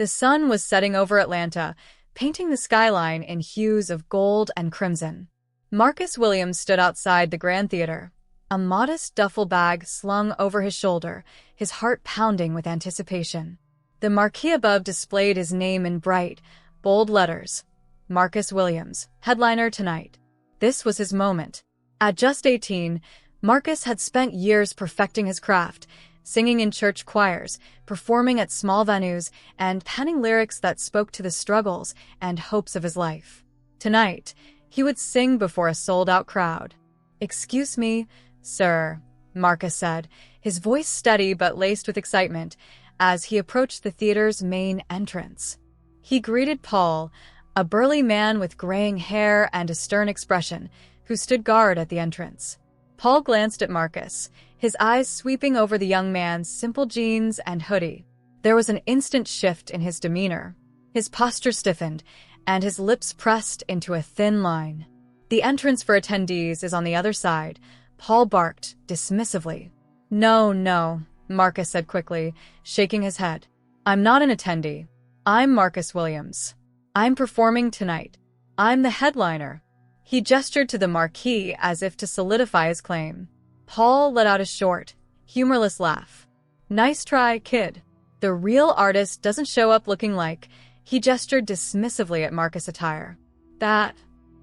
The sun was setting over Atlanta, painting the skyline in hues of gold and crimson. Marcus Williams stood outside the Grand Theater, a modest duffel bag slung over his shoulder, his heart pounding with anticipation. The marquee above displayed his name in bright, bold letters. Marcus Williams, headliner tonight. This was his moment. At just 18, Marcus had spent years perfecting his craft, singing in church choirs, performing at small venues, and penning lyrics that spoke to the struggles and hopes of his life. Tonight, he would sing before a sold-out crowd. "Excuse me, sir," Marcus said, his voice steady but laced with excitement, as he approached the theater's main entrance. He greeted Paul, a burly man with graying hair and a stern expression, who stood guard at the entrance. Paul glanced at Marcus, his eyes sweeping over the young man's simple jeans and hoodie. There was an instant shift in his demeanor. His posture stiffened, and his lips pressed into a thin line. "The entrance for attendees is on the other side," Paul barked dismissively. No, Marcus said quickly, shaking his head. "I'm not an attendee. I'm Marcus Williams. I'm performing tonight. I'm the headliner." He gestured to the marquee as if to solidify his claim. Paul let out a short, humorless laugh. "Nice try, kid. The real artist doesn't show up looking like..." He gestured dismissively at Marcus' attire. "That..."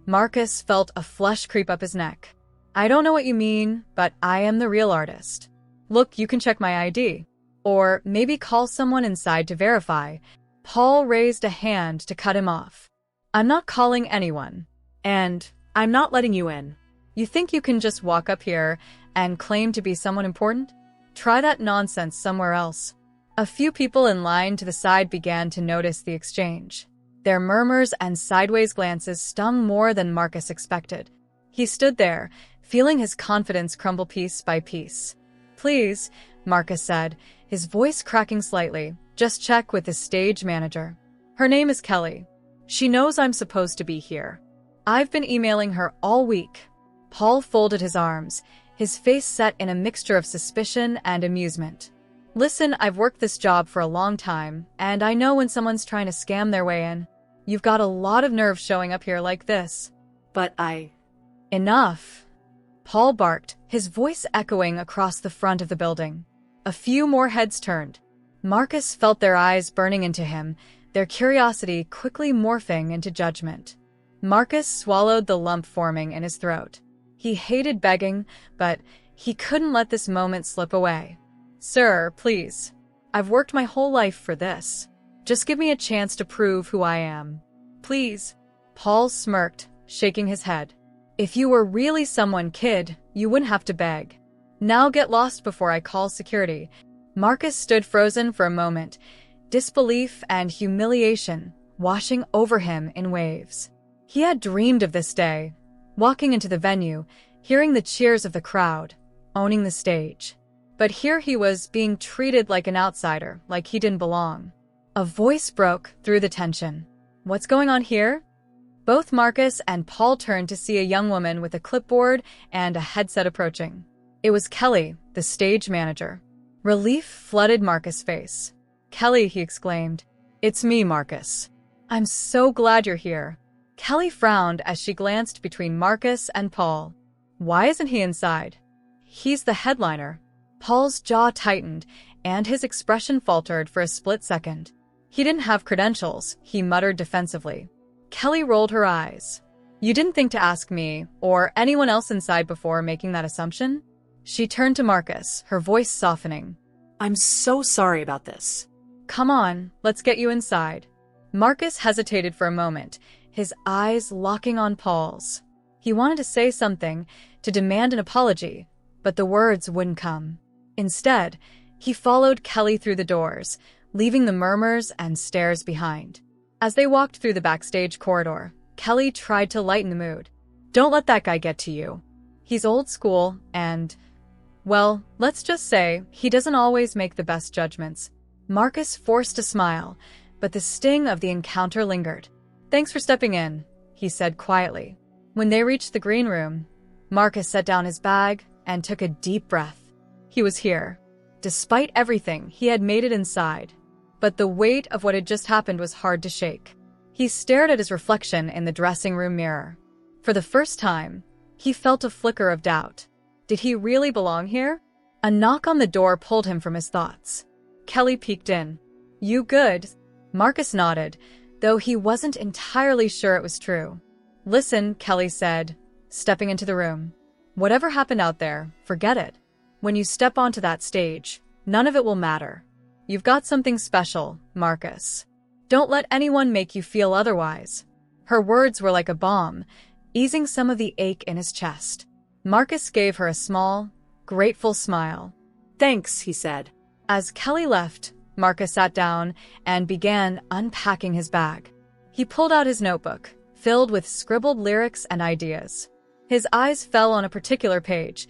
Marcus felt a flush creep up his neck. "I don't know what you mean, but I am the real artist. Look, you can check my ID. Or maybe call someone inside to verify." Paul raised a hand to cut him off. "I'm not calling anyone. And I'm not letting you in. You think you can just walk up here and claim to be someone important? Try that nonsense somewhere else." A few people in line to the side began to notice the exchange. Their murmurs and sideways glances stung more than Marcus expected. He stood there, feeling his confidence crumble piece by piece. "Please," Marcus said, his voice cracking slightly, "just check with the stage manager. Her name is Kelly. She knows I'm supposed to be here. I've been emailing her all week." Paul folded his arms, his face set in a mixture of suspicion and amusement. "Listen, I've worked this job for a long time, and I know when someone's trying to scam their way in. You've got a lot of nerve showing up here like this." "But I..." "Enough," Paul barked, his voice echoing across the front of the building. A few more heads turned. Marcus felt their eyes burning into him, their curiosity quickly morphing into judgment. Marcus swallowed the lump forming in his throat. He hated begging, but he couldn't let this moment slip away. "Sir, please. I've worked my whole life for this. Just give me a chance to prove who I am. Please." Paul smirked, shaking his head. "If you were really someone, kid, you wouldn't have to beg. Now get lost before I call security." Marcus stood frozen for a moment, disbelief and humiliation washing over him in waves. He had dreamed of this day, walking into the venue, hearing the cheers of the crowd, owning the stage. But here he was being treated like an outsider, like he didn't belong. A voice broke through the tension. "What's going on here?" Both Marcus and Paul turned to see a young woman with a clipboard and a headset approaching. It was Kelly, the stage manager. Relief flooded Marcus' face. "Kelly," he exclaimed. "It's me, Marcus. I'm so glad you're here." Kelly frowned as she glanced between Marcus and Paul. "Why isn't he inside?" "He's the headliner." Paul's jaw tightened, and his expression faltered for a split second. "He didn't have credentials," he muttered defensively. Kelly rolled her eyes. "You didn't think to ask me, or anyone else inside before making that assumption?" She turned to Marcus, her voice softening. "I'm so sorry about this. Come on, let's get you inside." Marcus hesitated for a moment, his eyes locking on Paul's. He wanted to say something, to demand an apology, but the words wouldn't come. Instead, he followed Kelly through the doors, leaving the murmurs and stares behind. As they walked through the backstage corridor, Kelly tried to lighten the mood. "Don't let that guy get to you. He's old school and, well, let's just say, he doesn't always make the best judgments." Marcus forced a smile, but the sting of the encounter lingered. "Thanks for stepping in," he said quietly. When they reached the green room, Marcus set down his bag and took a deep breath. He was here. Despite everything, he had made it inside. but the weight of what had just happened was hard to shake. He stared at his reflection in the dressing room mirror. For the first time, he felt a flicker of doubt. Did he really belong here? A knock on the door pulled him from his thoughts. Kelly peeked in. "You good?" Marcus nodded, though he wasn't entirely sure it was true. "Listen," Kelly said, stepping into the room. "Whatever happened out there, forget it. When you step onto that stage, none of it will matter. You've got something special, Marcus. Don't let anyone make you feel otherwise." Her words were like a balm, easing some of the ache in his chest. Marcus gave her a small, grateful smile. "Thanks," he said. As Kelly left, Marcus sat down and began unpacking his bag. He pulled out his notebook, filled with scribbled lyrics and ideas. His eyes fell on a particular page,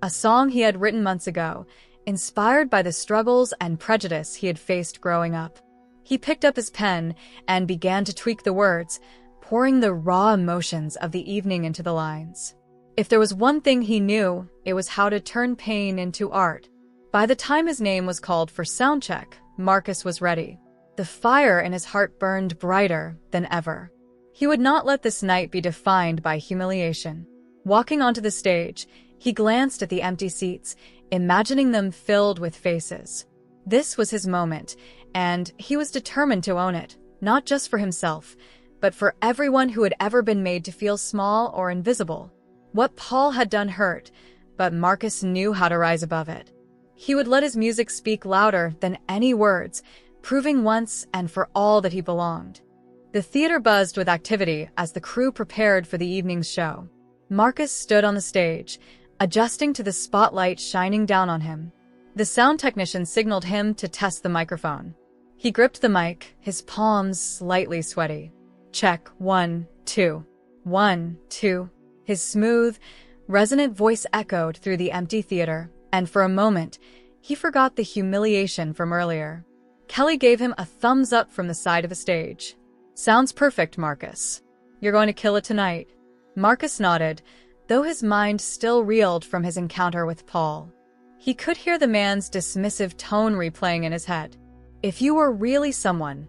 a song he had written months ago, inspired by the struggles and prejudice he had faced growing up. He picked up his pen and began to tweak the words, pouring the raw emotions of the evening into the lines. If there was one thing he knew, it was how to turn pain into art. By the time his name was called for soundcheck, Marcus was ready. The fire in his heart burned brighter than ever. He would not let this night be defined by humiliation. Walking onto the stage, he glanced at the empty seats, imagining them filled with faces. This was his moment, and he was determined to own it, not just for himself, but for everyone who had ever been made to feel small or invisible. What Paul had done hurt, but Marcus knew how to rise above it. He would let his music speak louder than any words, proving once and for all that he belonged. The theater buzzed with activity as the crew prepared for the evening's show. Marcus stood on the stage, adjusting to the spotlight shining down on him. The sound technician signaled him to test the microphone. He gripped the mic, his palms slightly sweaty. "Check, 1, 2. 1, 2. His smooth, resonant voice echoed through the empty theater, and for a moment, he forgot the humiliation from earlier. Kelly gave him a thumbs up from the side of the stage. "Sounds perfect, Marcus. You're going to kill it tonight." Marcus nodded, though his mind still reeled from his encounter with Paul. He could hear the man's dismissive tone replaying in his head. "If you were really someone,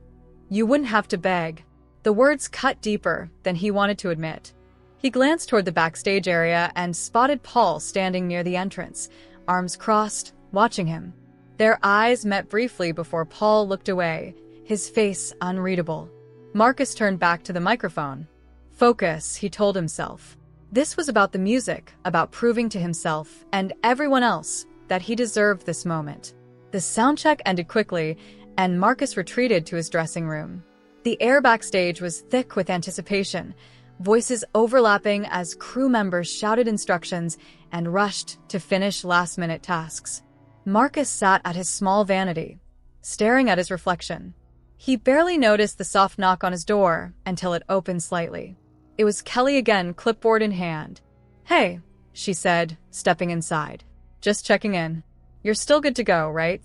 you wouldn't have to beg." The words cut deeper than he wanted to admit. He glanced toward the backstage area and spotted Paul standing near the entrance, arms crossed, watching him. Their eyes met briefly before Paul looked away, his face unreadable. Marcus turned back to the microphone. Focus, he told himself. This was about the music, about proving to himself and everyone else that he deserved this moment. The soundcheck ended quickly, and Marcus retreated to his dressing room. The air backstage was thick with anticipation, voices overlapping as crew members shouted instructions and rushed to finish last-minute tasks. Marcus sat at his small vanity, staring at his reflection. He barely noticed the soft knock on his door until it opened slightly. It was Kelly again, clipboard in hand. "Hey," she said, stepping inside. "Just checking in. You're still good to go, right?"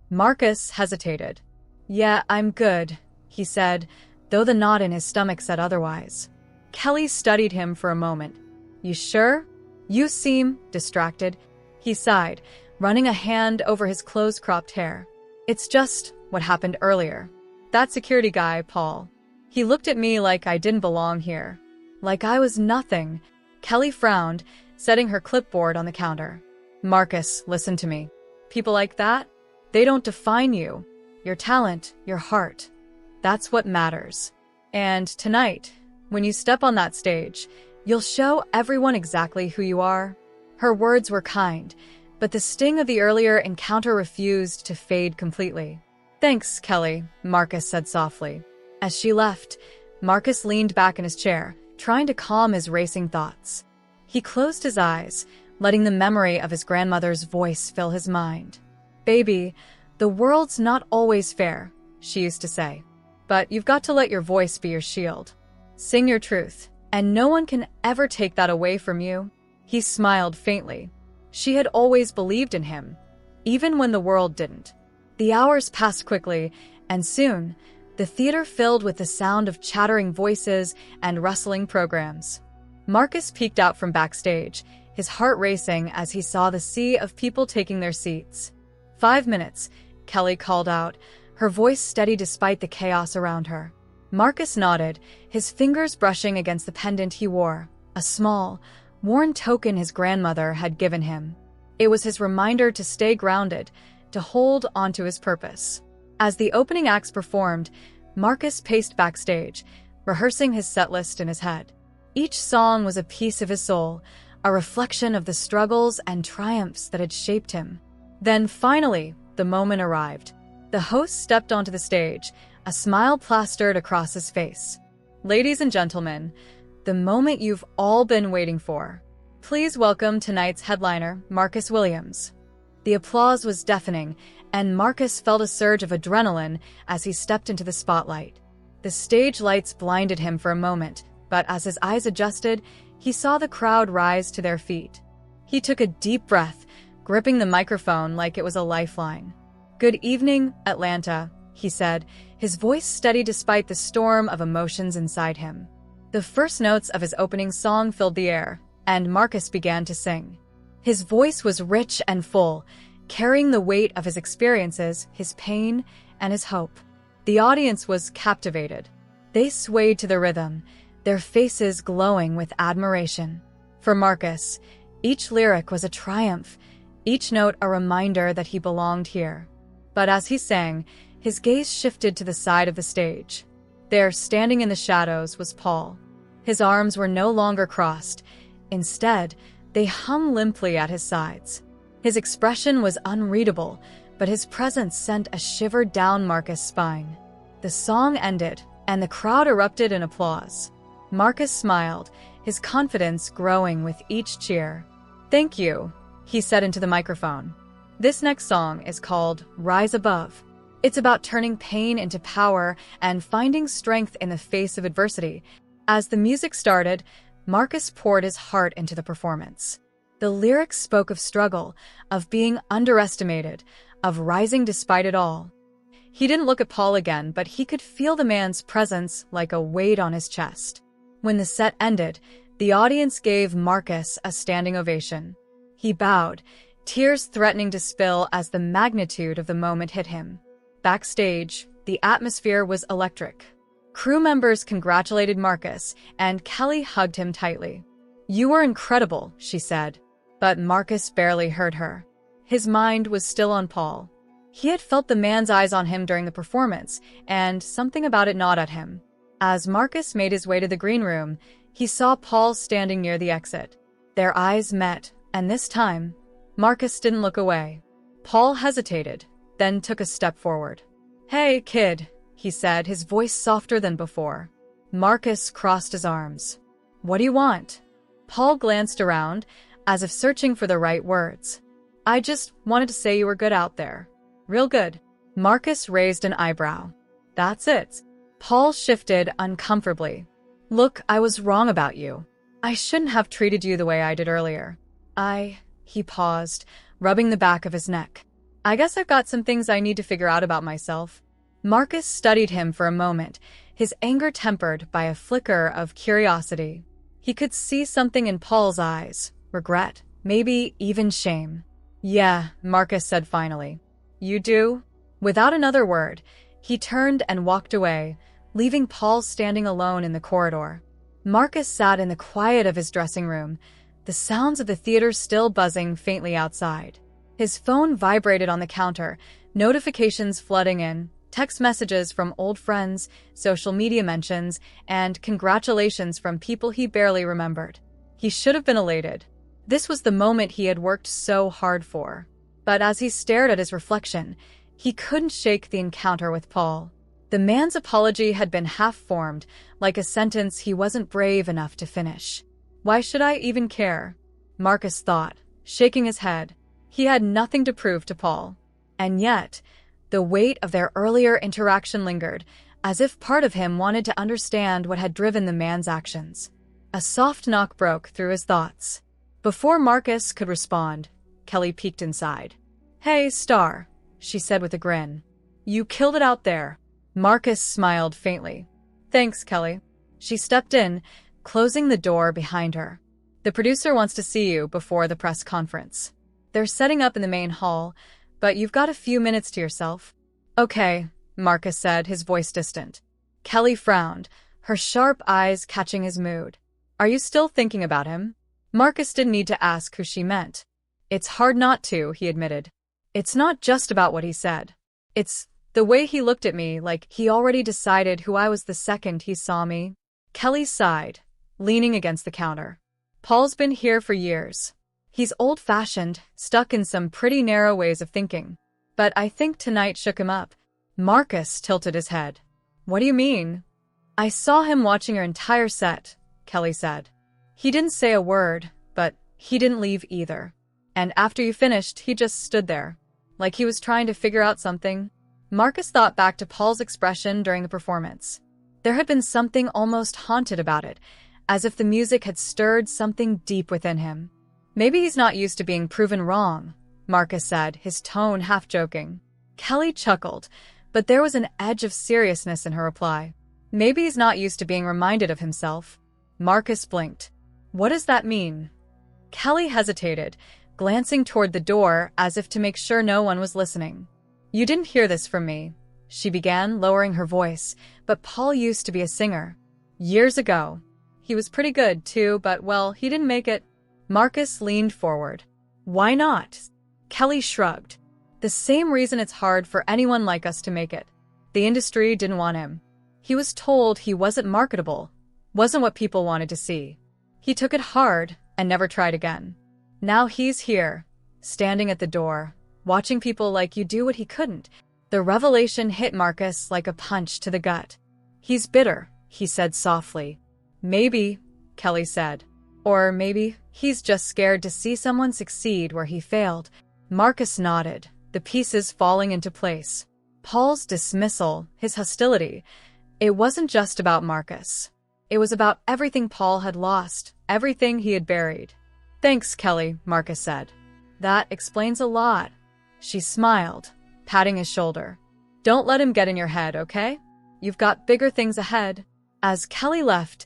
Marcus hesitated. "Yeah, I'm good," he said, though the knot in his stomach said otherwise. Kelly studied him for a moment. "You sure? You seem distracted." He sighed, running a hand over his close-cropped hair. "It's just what happened earlier. That security guy, Paul. He looked at me like I didn't belong here. Like I was nothing." Kelly frowned, setting her clipboard on the counter. "Marcus, listen to me. People like that, they don't define you. Your talent, your heart. That's what matters. And tonight, when you step on that stage, you'll show everyone exactly who you are." Her words were kind, but the sting of the earlier encounter refused to fade completely. "Thanks, Kelly," Marcus said softly. As she left, Marcus leaned back in his chair, trying to calm his racing thoughts. He closed his eyes, letting the memory of his grandmother's voice fill his mind. "Baby, the world's not always fair," she used to say. "But you've got to let your voice be your shield. Sing your truth, and no one can ever take that away from you." He smiled faintly. She had always believed in him, even when the world didn't. The hours passed quickly, and soon, the theater filled with the sound of chattering voices and rustling programs. Marcus peeked out from backstage, his heart racing as he saw the sea of people taking their seats. 5 minutes, Kelly called out, her voice steady despite the chaos around her. Marcus nodded, his fingers brushing against the pendant he wore, a small, worn token his grandmother had given him. It was his reminder to stay grounded, to hold onto his purpose. As the opening acts performed, Marcus paced backstage, rehearsing his setlist in his head. Each song was a piece of his soul, a reflection of the struggles and triumphs that had shaped him. Then finally, the moment arrived. The host stepped onto the stage, a smile plastered across his face. Ladies and gentlemen, the moment you've all been waiting for. Please welcome tonight's headliner, Marcus Williams. The applause was deafening, and Marcus felt a surge of adrenaline as he stepped into the spotlight. The stage lights blinded him for a moment, but as his eyes adjusted, he saw the crowd rise to their feet. He took a deep breath, gripping the microphone like it was a lifeline. "Good evening, Atlanta," he said, his voice steady despite the storm of emotions inside him. The first notes of his opening song filled the air, and Marcus began to sing. His voice was rich and full, carrying the weight of his experiences, his pain, and his hope. The audience was captivated. They swayed to the rhythm, their faces glowing with admiration. For Marcus, each lyric was a triumph, each note a reminder that he belonged here. But as he sang, his gaze shifted to the side of the stage. There, standing in the shadows, was Paul. His arms were no longer crossed. Instead, they hung limply at his sides. His expression was unreadable, but his presence sent a shiver down Marcus' spine. The song ended, and the crowd erupted in applause. Marcus smiled, his confidence growing with each cheer. "Thank you," he said into the microphone. "This next song is called Rise Above. It's about turning pain into power and finding strength in the face of adversity." As the music started, Marcus poured his heart into the performance. The lyrics spoke of struggle, of being underestimated, of rising despite it all. He didn't look at Paul again, but he could feel the man's presence like a weight on his chest. When the set ended, the audience gave Marcus a standing ovation. He bowed, tears threatening to spill as the magnitude of the moment hit him. Backstage, the atmosphere was electric. Crew members congratulated Marcus, and Kelly hugged him tightly. "You were incredible," she said. But Marcus barely heard her. His mind was still on Paul. He had felt the man's eyes on him during the performance, and something about it gnawed at him. As Marcus made his way to the green room, he saw Paul standing near the exit. Their eyes met, and this time, Marcus didn't look away. Paul hesitated, then took a step forward. "Hey, kid," he said, his voice softer than before. Marcus crossed his arms. "What do you want?" Paul glanced around, as if searching for the right words. "I just wanted to say you were good out there. Real good." Marcus raised an eyebrow. "That's it." Paul shifted uncomfortably. "Look, I was wrong about you. I shouldn't have treated you the way I did earlier. He paused, rubbing the back of his neck. "I guess I've got some things I need to figure out about myself." Marcus studied him for a moment, his anger tempered by a flicker of curiosity. He could see something in Paul's eyes, regret, maybe even shame. "Yeah," Marcus said finally. "You do?" Without another word, he turned and walked away, leaving Paul standing alone in the corridor. Marcus sat in the quiet of his dressing room, the sounds of the theater still buzzing faintly outside. His phone vibrated on the counter, notifications flooding in, text messages from old friends, social media mentions, and congratulations from people he barely remembered. He should have been elated. This was the moment he had worked so hard for. But as he stared at his reflection, he couldn't shake the encounter with Paul. The man's apology had been half-formed, like a sentence he wasn't brave enough to finish. "Why should I even care?" Marcus thought, shaking his head. He had nothing to prove to Paul. And yet, the weight of their earlier interaction lingered, as if part of him wanted to understand what had driven the man's actions. A soft knock broke through his thoughts. Before Marcus could respond, Kelly peeked inside. "Hey, Star," she said with a grin. "You killed it out there." Marcus smiled faintly. "Thanks, Kelly." She stepped in, closing the door behind her. "The producer wants to see you before the press conference. They're setting up in the main hall, but you've got a few minutes to yourself." "Okay," Marcus said, his voice distant. Kelly frowned, her sharp eyes catching his mood. Are you still thinking about him? Marcus didn't need to ask who she meant. It's hard not to, he admitted. It's not just about what he said. It's the way he looked at me, like he already decided who I was the second he saw me. Kelly sighed, leaning against the counter. Paul's been here for years. He's old-fashioned, stuck in some pretty narrow ways of thinking. But I think tonight shook him up. Marcus tilted his head. What do you mean? I saw him watching your entire set, Kelly said. He didn't say a word, but he didn't leave either. And after you finished, he just stood there, like he was trying to figure out something. Marcus thought back to Paul's expression during the performance. There had been something almost haunted about it, as if the music had stirred something deep within him. Maybe he's not used to being proven wrong, Marcus said, his tone half-joking. Kelly chuckled, but there was an edge of seriousness in her reply. Maybe he's not used to being reminded of himself. Marcus blinked. What does that mean? Kelly hesitated, glancing toward the door as if to make sure no one was listening. You didn't hear this from me, she began, lowering her voice, but Paul used to be a singer. Years ago. He was pretty good, too, but, well, he didn't make it. Marcus leaned forward. Why not? Kelly shrugged. The same reason it's hard for anyone like us to make it. The industry didn't want him. He was told he wasn't marketable, wasn't what people wanted to see. He took it hard and never tried again. Now he's here, standing at the door, watching people like you do what he couldn't. The revelation hit Marcus like a punch to the gut. He's bitter, he said softly. Maybe, Kelly said. Or maybe he's just scared to see someone succeed where he failed. Marcus nodded, the pieces falling into place. Paul's dismissal, his hostility, it wasn't just about Marcus. It was about everything Paul had lost, everything he had buried. Thanks, Kelly, Marcus said. That explains a lot. She smiled, patting his shoulder. Don't let him get in your head, okay? You've got bigger things ahead. As Kelly left,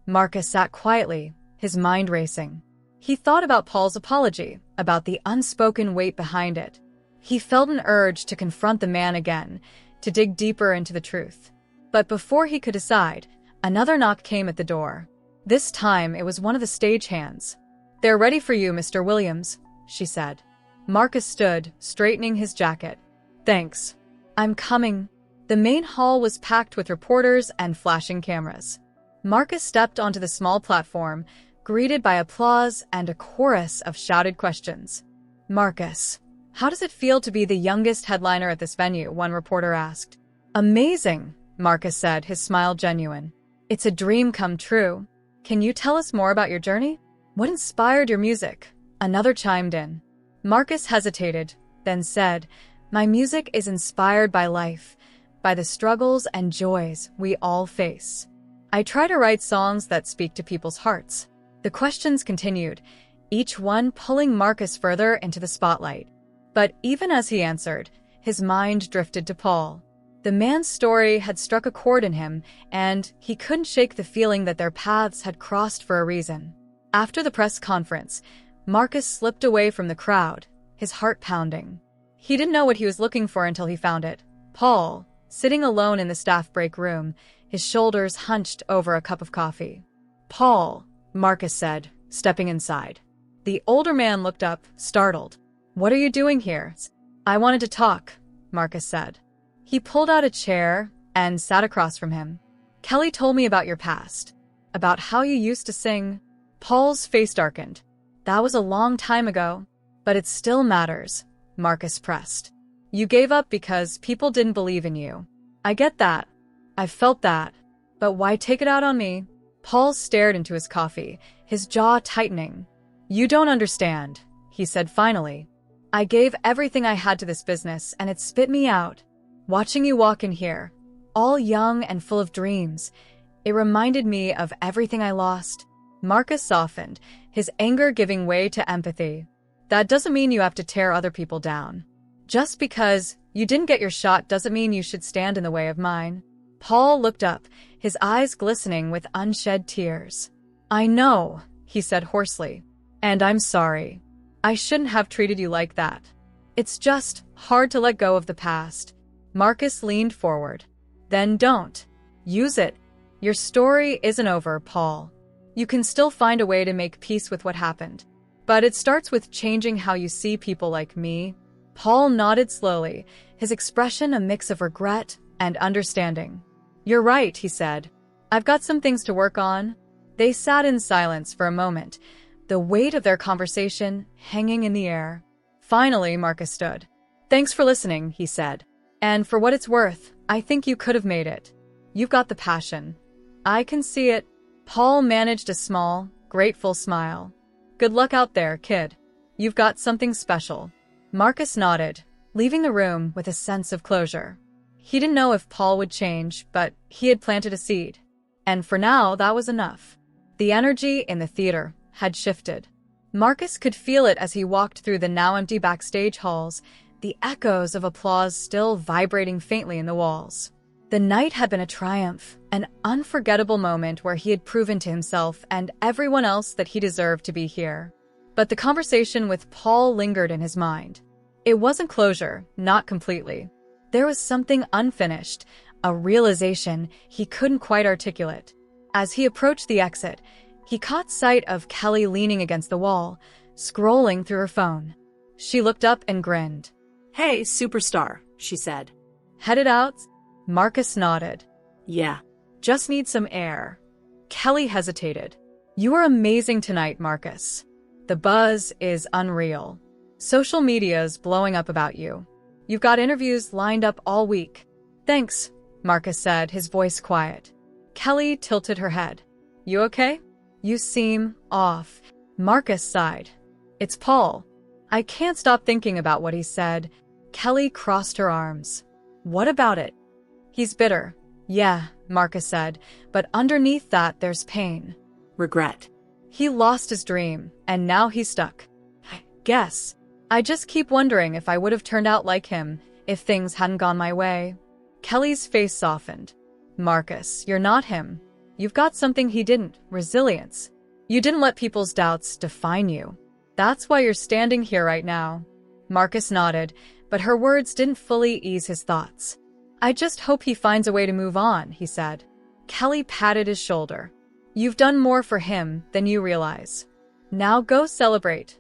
Marcus sat quietly, his mind racing. He thought about Paul's apology, about the unspoken weight behind it. He felt an urge to confront the man again, to dig deeper into the truth. But before he could decide, another knock came at the door. This time, it was one of the stagehands. They're ready for you, Mr. Williams, she said. Marcus stood, straightening his jacket. Thanks. I'm coming. The main hall was packed with reporters and flashing cameras. Marcus stepped onto the small platform, greeted by applause and a chorus of shouted questions. Marcus, how does it feel to be the youngest headliner at this venue? One reporter asked. Amazing, Marcus said, his smile genuine. It's a dream come true. Can you tell us more about your journey? What inspired your music? Another chimed in. Marcus hesitated, then said, My music is inspired by life, by the struggles and joys we all face. I try to write songs that speak to people's hearts. The questions continued, each one pulling Marcus further into the spotlight. But even as he answered, his mind drifted to Paul. The man's story had struck a chord in him, and he couldn't shake the feeling that their paths had crossed for a reason. After the press conference, Marcus slipped away from the crowd, his heart pounding. He didn't know what he was looking for until he found it. Paul, sitting alone in the staff break room, his shoulders hunched over a cup of coffee. Paul, Marcus said, stepping inside. The older man looked up, startled. What are you doing here? I wanted to talk, Marcus said. He pulled out a chair and sat across from him. Kelly told me about your past, about how you used to sing. Paul's face darkened. That was a long time ago, but it still matters, Marcus pressed. You gave up because people didn't believe in you. I get that. I've felt that. But why take it out on me? Paul stared into his coffee, his jaw tightening. You don't understand, he said finally. I gave everything I had to this business, and it spit me out. Watching you walk in here, all young and full of dreams, it reminded me of everything I lost. Marcus softened, his anger giving way to empathy. That doesn't mean you have to tear other people down. Just because you didn't get your shot doesn't mean you should stand in the way of mine. Paul looked up, his eyes glistening with unshed tears. I know, he said hoarsely. And I'm sorry. I shouldn't have treated you like that. It's just hard to let go of the past. Marcus leaned forward. Then don't. Use it. Your story isn't over, Paul. You can still find a way to make peace with what happened. But it starts with changing how you see people like me. Paul nodded slowly, his expression a mix of regret and understanding. You're right, he said. I've got some things to work on. They sat in silence for a moment, the weight of their conversation hanging in the air. Finally, Marcus stood. Thanks for listening, he said. And for what it's worth, I think you could have made it. You've got the passion. I can see it. Paul managed a small, grateful smile. Good luck out there, kid. You've got something special. Marcus nodded, leaving the room with a sense of closure. He didn't know if Paul would change, but he had planted a seed. And for now, that was enough. The energy in the theater had shifted. Marcus could feel it as he walked through the now empty backstage halls, the echoes of applause still vibrating faintly in the walls. The night had been a triumph, an unforgettable moment where he had proven to himself and everyone else that he deserved to be here. But the conversation with Paul lingered in his mind. It wasn't closure, not completely. There was something unfinished, a realization he couldn't quite articulate. As he approached the exit, he caught sight of Kelly leaning against the wall, scrolling through her phone. She looked up and grinned. Hey, superstar, she said. Headed out? Marcus nodded. Yeah. Just need some air. Kelly hesitated. You are amazing tonight, Marcus. The buzz is unreal. Social media's blowing up about you. You've got interviews lined up all week. Thanks, Marcus said, his voice quiet. Kelly tilted her head. You okay? You seem off. Marcus sighed. It's Paul. I can't stop thinking about what he said. Kelly crossed her arms. What about it? He's bitter. Yeah, Marcus said, but underneath that there's pain. Regret. He lost his dream, and now he's stuck. Guess. I just keep wondering if I would have turned out like him if things hadn't gone my way. Kelly's face softened. Marcus, you're not him. You've got something he didn't, resilience. You didn't let people's doubts define you. That's why you're standing here right now. Marcus nodded, but her words didn't fully ease his thoughts. I just hope he finds a way to move on, he said. Kelly patted his shoulder. You've done more for him than you realize. Now go celebrate.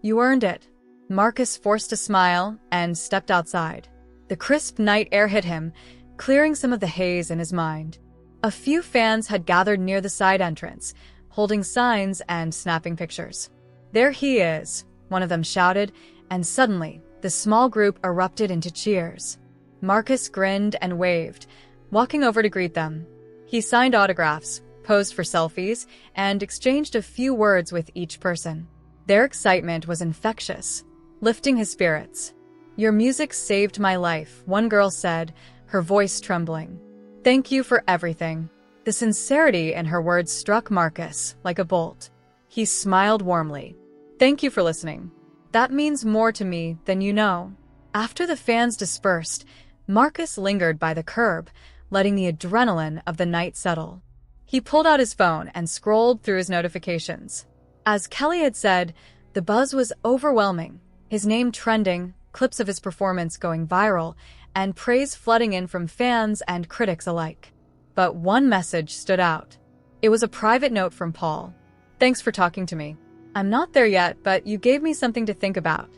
You earned it. Marcus forced a smile and stepped outside. The crisp night air hit him, clearing some of the haze in his mind. A few fans had gathered near the side entrance, holding signs and snapping pictures. There he is, one of them shouted, and suddenly, the small group erupted into cheers. Marcus grinned and waved, walking over to greet them. He signed autographs, posed for selfies, and exchanged a few words with each person. Their excitement was infectious, lifting his spirits. Your music saved my life, one girl said, her voice trembling. Thank you for everything. The sincerity in her words struck Marcus like a bolt. He smiled warmly. Thank you for listening. That means more to me than you know. After the fans dispersed, Marcus lingered by the curb, letting the adrenaline of the night settle. He pulled out his phone and scrolled through his notifications. As Kelly had said, the buzz was overwhelming, his name trending, clips of his performance going viral, and praise flooding in from fans and critics alike. But one message stood out. It was a private note from Paul. Thanks for talking to me. I'm not there yet, but you gave me something to think about.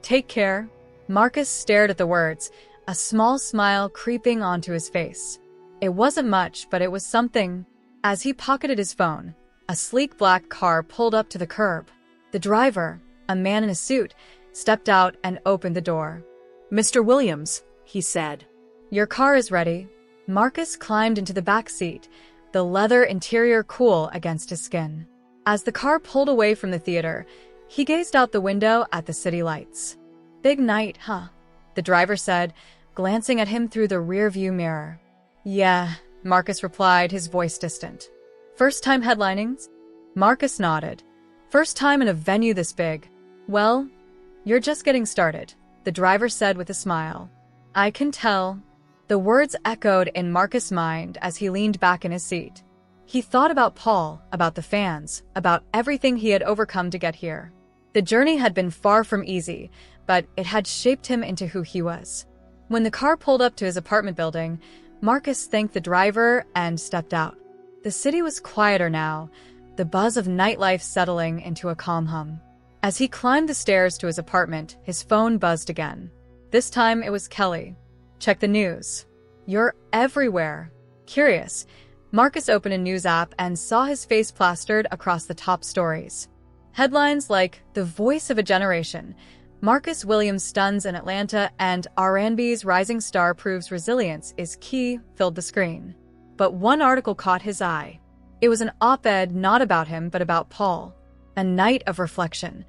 Take care. Marcus stared at the words, a small smile creeping onto his face. It wasn't much, but it was something. As he pocketed his phone, a sleek black car pulled up to the curb. The driver, a man in a suit, stepped out and opened the door. Mr. Williams, he said. Your car is ready. Marcus climbed into the back seat, the leather interior cool against his skin. As the car pulled away from the theater, he gazed out the window at the city lights. Big night, huh? The driver said, glancing at him through the rearview mirror. Yeah, Marcus replied, his voice distant. First time headlinings? Marcus nodded. First time in a venue this big. Well, you're just getting started, the driver said with a smile. I can tell. The words echoed in Marcus' mind as he leaned back in his seat. He thought about Paul, about the fans, about everything he had overcome to get here. The journey had been far from easy, but it had shaped him into who he was. When the car pulled up to his apartment building, Marcus thanked the driver and stepped out. The city was quieter now, the buzz of nightlife settling into a calm hum. As he climbed the stairs to his apartment, his phone buzzed again. This time it was Kelly. "Check the news. You're everywhere." Curious, Marcus opened a news app and saw his face plastered across the top stories. Headlines like "The Voice of a Generation," "Marcus Williams stuns in Atlanta," and "R&B's rising star proves resilience is key" filled the screen. But one article caught his eye. It was an op-ed not about him but about Paul. A night of reflection.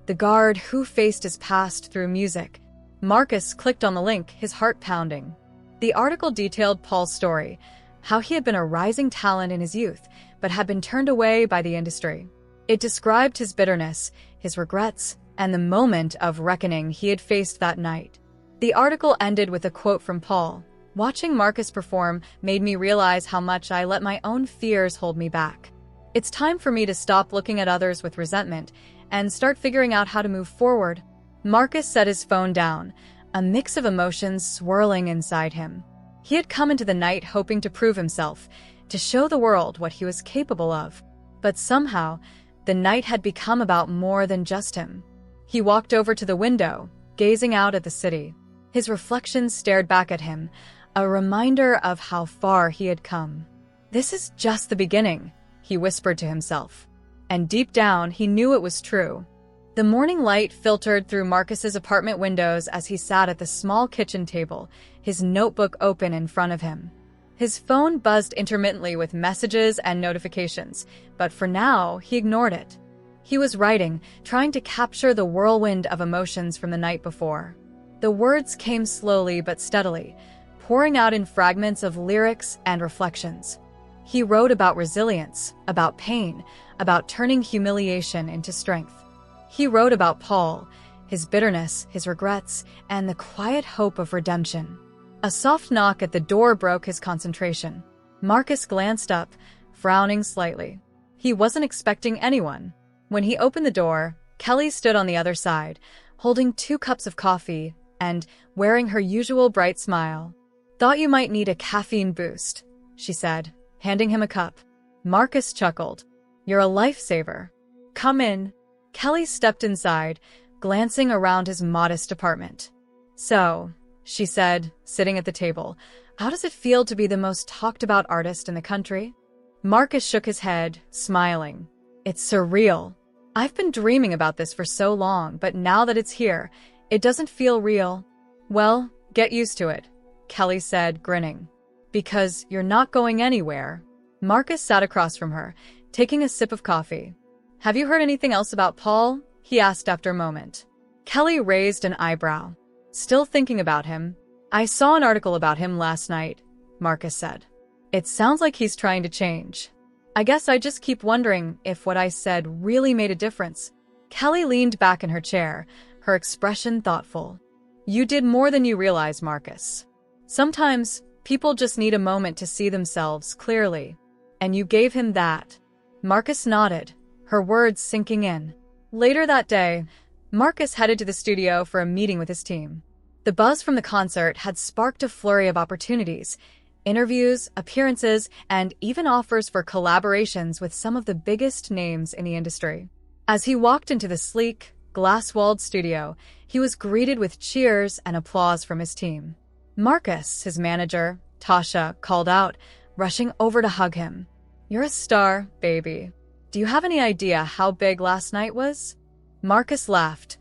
The guard who faced his past through music. Marcus clicked on the link, his heart pounding. The article detailed Paul's story, how he had been a rising talent in his youth, but had been turned away by the industry. It described his bitterness, his regrets, and the moment of reckoning he had faced that night. The article ended with a quote from Paul. "Watching Marcus perform made me realize how much I let my own fears hold me back. It's time for me to stop looking at others with resentment and start figuring out how to move forward." Marcus set his phone down, a mix of emotions swirling inside him. He had come into the night hoping to prove himself, to show the world what he was capable of. But somehow, the night had become about more than just him. He walked over to the window, gazing out at the city. His reflection stared back at him, a reminder of how far he had come. "This is just the beginning," he whispered to himself. And deep down, he knew it was true. The morning light filtered through Marcus's apartment windows as he sat at the small kitchen table, his notebook open in front of him. His phone buzzed intermittently with messages and notifications, but for now, he ignored it. He was writing, trying to capture the whirlwind of emotions from the night before. The words came slowly but steadily, pouring out in fragments of lyrics and reflections. He wrote about resilience, about pain, about turning humiliation into strength. He wrote about Paul, his bitterness, his regrets, and the quiet hope of redemption. A soft knock at the door broke his concentration. Marcus glanced up, frowning slightly. He wasn't expecting anyone. When he opened the door, Kelly stood on the other side, holding 2 cups of coffee and wearing her usual bright smile. "Thought you might need a caffeine boost," she said, handing him a cup. Marcus chuckled. "You're a lifesaver. Come in." Kelly stepped inside, glancing around his modest apartment. "So," she said, sitting at the table, "how does it feel to be the most talked about artist in the country?" Marcus shook his head, smiling. "It's surreal. I've been dreaming about this for so long, but now that it's here, it doesn't feel real." "Well, get used to it," Kelly said, grinning. "Because you're not going anywhere." Marcus sat across from her, taking a sip of coffee. "Have you heard anything else about Paul?" he asked after a moment. Kelly raised an eyebrow. "Still thinking about him?" "I saw an article about him last night," Marcus said. "It sounds like he's trying to change. I guess I just keep wondering if what I said really made a difference." Kelly leaned back in her chair, her expression thoughtful. "You did more than you realize, Marcus. Sometimes people just need a moment to see themselves clearly, and you gave him that." Marcus nodded, her words sinking in. Later that day, Marcus headed to the studio for a meeting with his team. The buzz from the concert had sparked a flurry of opportunities, interviews, appearances, and even offers for collaborations with some of the biggest names in the industry. As he walked into the sleek, glass-walled studio, he was greeted with cheers and applause from his team. Marcus, his manager, Tasha, called out, rushing over to hug him. "You're a star, baby. Do you have any idea how big last night was?" Marcus laughed,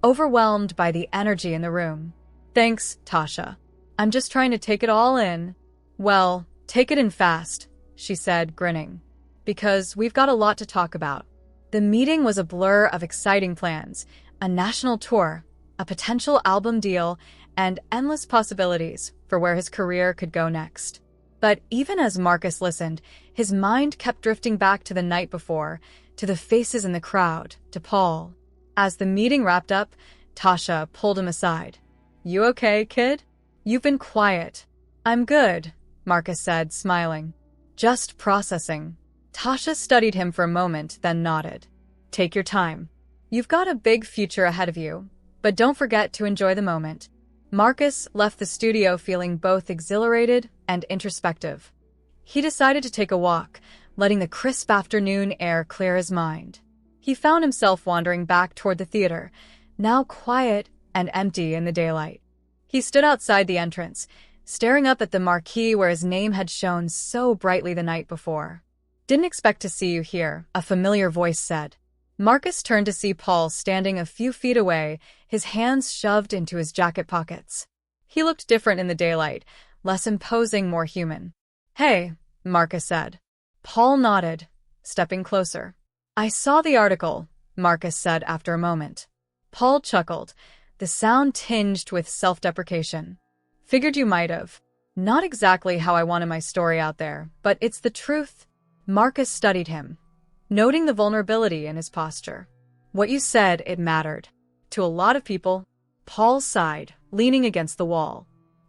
overwhelmed by the energy in the room. "Thanks, Tasha. I'm just trying to take it all in." "Well, take it in fast," she said, grinning, "because we've got a lot to talk about." The meeting was a blur of exciting plans, a national tour, a potential album deal, and endless possibilities for where his career could go next. But even as Marcus listened, his mind kept drifting back to the night before, to the faces in the crowd, to Paul. As the meeting wrapped up, Tasha pulled him aside. "You okay, kid? You've been quiet." "I'm good," Marcus said, smiling. "Just processing." Tasha studied him for a moment, then nodded. "Take your time. You've got a big future ahead of you, but don't forget to enjoy the moment." Marcus left the studio feeling both exhilarated and introspective. He decided to take a walk, letting the crisp afternoon air clear his mind. He found himself wandering back toward the theater, now quiet and empty in the daylight. He stood outside the entrance, staring up at the marquee where his name had shone so brightly the night before. "Didn't expect to see you here," a familiar voice said. Marcus turned to see Paul standing a few feet away, his hands shoved into his jacket pockets. He looked different in the daylight, less imposing, more human. "Hey," Marcus said. Paul nodded, stepping closer. "I saw the article," Marcus said after a moment. Paul chuckled, the sound tinged with self-deprecation. "Figured you might have. Not exactly how I wanted my story out there, but it's the truth." Marcus studied him, noting the vulnerability in his posture. "What you said, it mattered. To a lot of people." Paul sighed, leaning against the wall.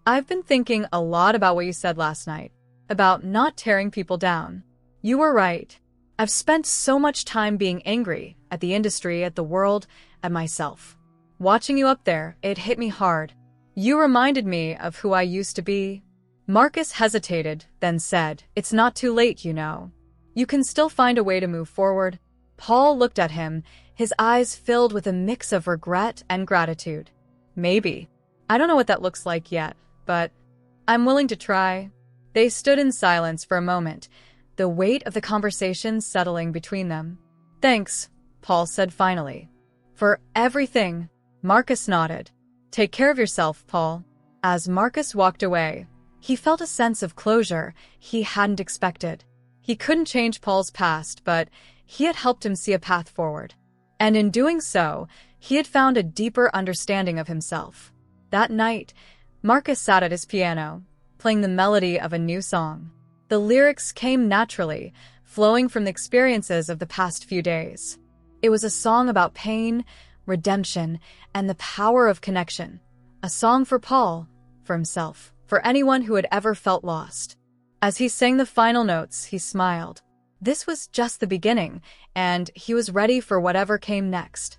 "I've been thinking a lot about what you said last night, about not tearing people down. You were right. I've spent so much time being angry at the industry, at the world, at myself. Watching you up there, it hit me hard. You reminded me of who I used to be." Marcus hesitated, then said, "It's not too late, you know. You can still find a way to move forward." Paul looked at him, his eyes filled with a mix of regret and gratitude. "Maybe. I don't know what that looks like yet, but I'm willing to try." They stood in silence for a moment, the weight of the conversation settling between them. "Thanks," Paul said finally. "For everything." Marcus nodded. "Take care of yourself, Paul." As Marcus walked away, he felt a sense of closure he hadn't expected. He couldn't change Paul's past, but he had helped him see a path forward. And in doing so, he had found a deeper understanding of himself. That night, Marcus sat at his piano, playing the melody of a new song. The lyrics came naturally, flowing from the experiences of the past few days. It was a song about pain, redemption, and the power of connection. A song for Paul, for himself, for anyone who had ever felt lost. As he sang the final notes, he smiled. This was just the beginning, and he was ready for whatever came next.